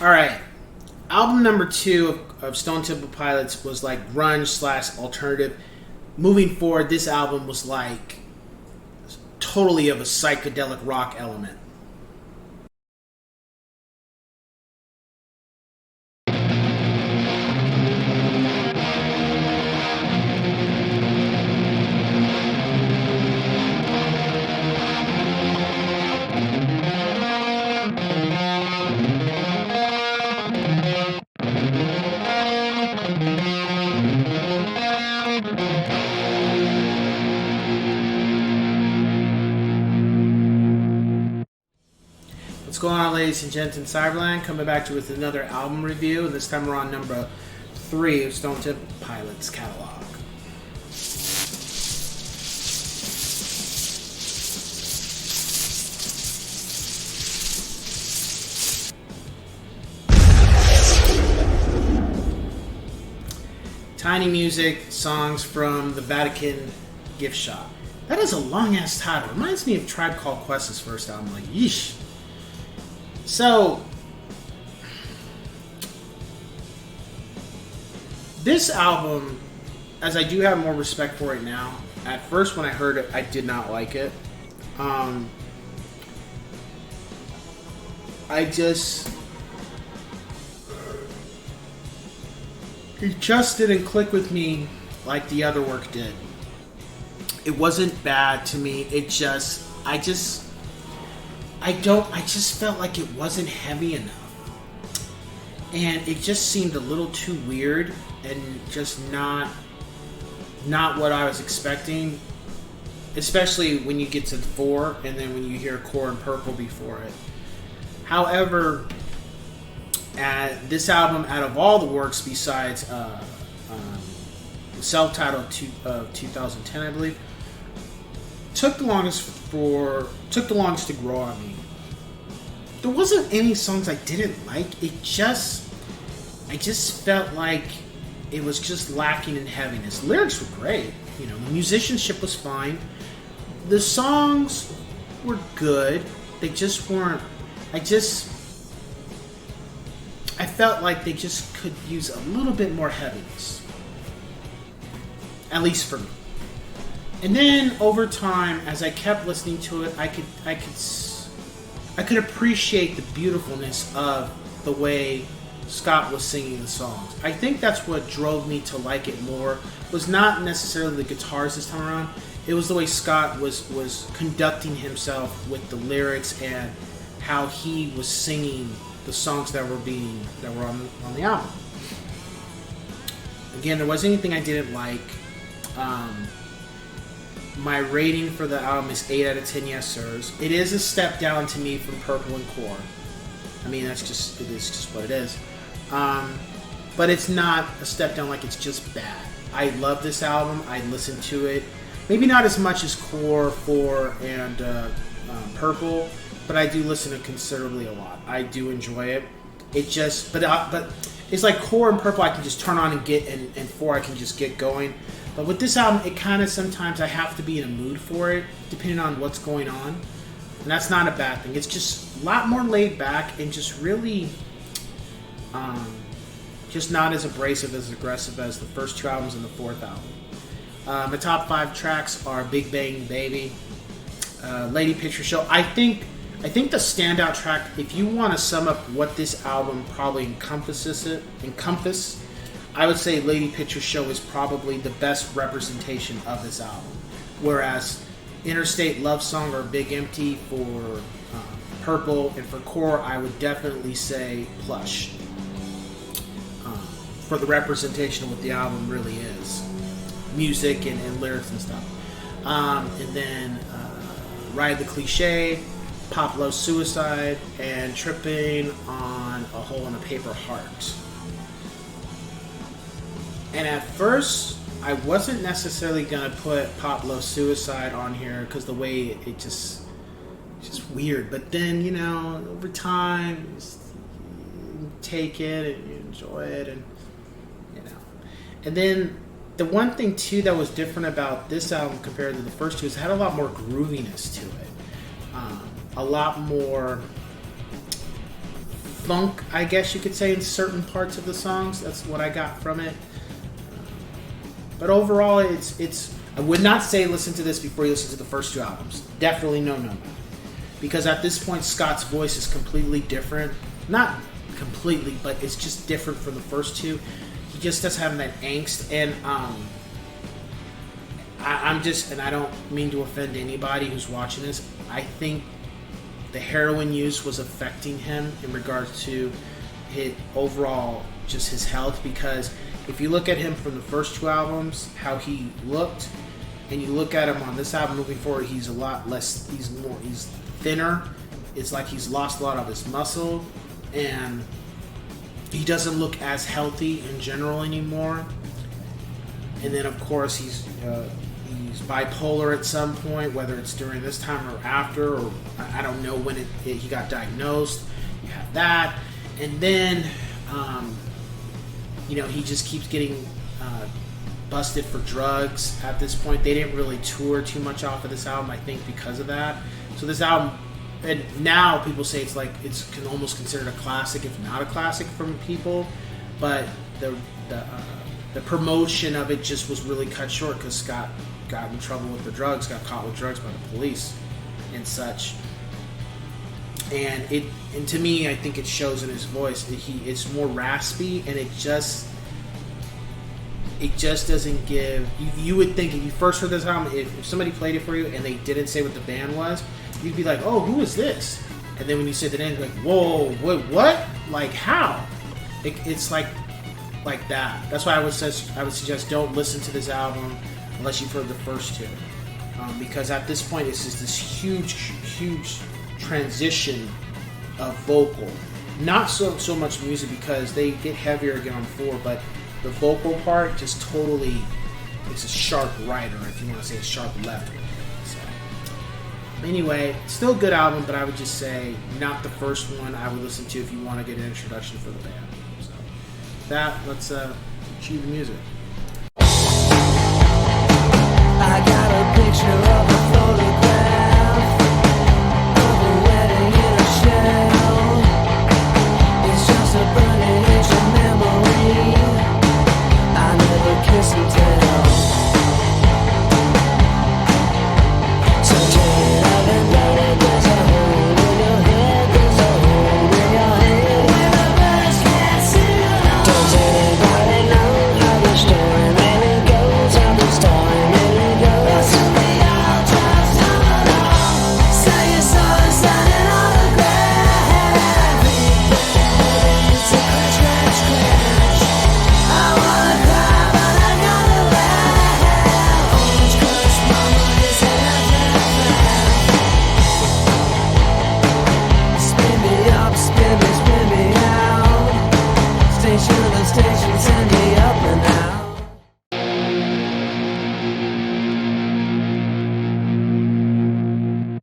All right. Album number 2 of Stone Temple Pilots was like grunge slash alternative. Moving forward, this album was like totally of a psychedelic rock element. What's going on, ladies and gents in Cyberland? Coming back to you with another album review. This time we're on number 3 of Stone Temple Pilots' catalog. Tiny Music, songs from the Vatican gift shop. That is a long ass title. Reminds me of Tribe Called Quest's first album. Like, yeesh. So, this album, as I do have more respect for it now, at first when I heard it, I did not like it. It just didn't click with me like the other work did. It wasn't bad to me. I just felt like it wasn't heavy enough. And it just seemed a little too weird and just not what I was expecting. Especially when you get to 4 and then when you hear Core and Purple before it. However, this album, out of all the works besides the self-titled 2010, I believe, took the longest to grow on me. There wasn't any songs I didn't like. I just felt like it was just lacking in heaviness. Lyrics were great. You know, the musicianship was fine. The songs were good. They just weren't. I felt like they just could use a little bit more heaviness. At least for me. And then over time, as I kept listening to it, I could appreciate the beautifulness of the way Scott was singing the songs. I think that's what drove me to like it more. Was not necessarily the guitars this time around. It was the way Scott was conducting himself with the lyrics and how he was singing the songs that were on the album. Again, there wasn't anything I didn't like. My rating for the album is 8 out of 10 yes sirs. It is a step down to me from Purple and Core. I mean, it is just what it is. But it's not a step down like it's just bad. I love this album. I listen to it. Maybe not as much as Core, 4, and Purple, but I do listen to it considerably a lot. I do enjoy it. But it's like Core and Purple I can just turn on and get, and 4 I can just get going. But with this album, it kind of sometimes I have to be in a mood for it, depending on what's going on. And that's not a bad thing. It's just a lot more laid back and just really just not as abrasive, as aggressive as the first 2 albums and the 4th album. My top 5 tracks are Big Bang Baby, Lady Picture Show. I think the standout track, if you want to sum up what this album probably encompass, I would say Lady Picture Show is probably the best representation of this album. Whereas Interstate Love Song or Big Empty for Purple, and for Core, I would definitely say Plush. For the representation of what the album really is. Music and lyrics and stuff. And then Ride the Cliché, Pop Loves Suicide, and Trippin on A Hole in a Paper Heart. And at first, I wasn't necessarily going to put Pop Loves Suicide on here because the way it just weird. But then, you know, over time, you take it and you enjoy it, and you know. And then the one thing too that was different about this album compared to the first 2 is it had a lot more grooviness to it, a lot more funk, I guess you could say, in certain parts of the songs. That's what I got from it. But overall, it's. I would not say listen to this before you listen to the first 2 albums. Definitely no. Because at this point, Scott's voice is completely different. Not completely, but it's just different from the first 2. He just doesn't have that angst. And I'm just, and I don't mean to offend anybody who's watching this, I think the heroin use was affecting him in regards to his overall, just his health. Because if you look at him from the first 2 albums, how he looked, and you look at him on this album moving forward, he's a lot less, he's thinner. It's like he's lost a lot of his muscle, and he doesn't look as healthy in general anymore. And then of course he's bipolar at some point, whether it's during this time or after, or I don't know when he got diagnosed. You have that, and then he just keeps getting busted for drugs at this point. They didn't really tour too much off of this album, I think, because of that. So this album, and now people say it's can almost considered a classic, if not a classic, from people. But the promotion of it just was really cut short because Scott got in trouble with the drugs, got caught with drugs by the police and such. And to me, I think it shows in his voice that it's more raspy, and it just doesn't give. You would think if you first heard this album, if somebody played it for you and they didn't say what the band was, you'd be like, "Oh, who is this?" And then when you said the name, you're like, "Whoa, what? Like how?" It's like that. That's why I would suggest don't listen to this album unless you've heard the first 2, because at this point it's just this huge transition of vocal. Not so much music, because they get heavier again on 4, but the vocal part just totally, it's a sharp right, or if you want to say a sharp left. So anyway, still a good album, but I would just say not the first one I would listen to if you want to get an introduction for the band. So with that, let's cue the music. I got a picture of a photograph.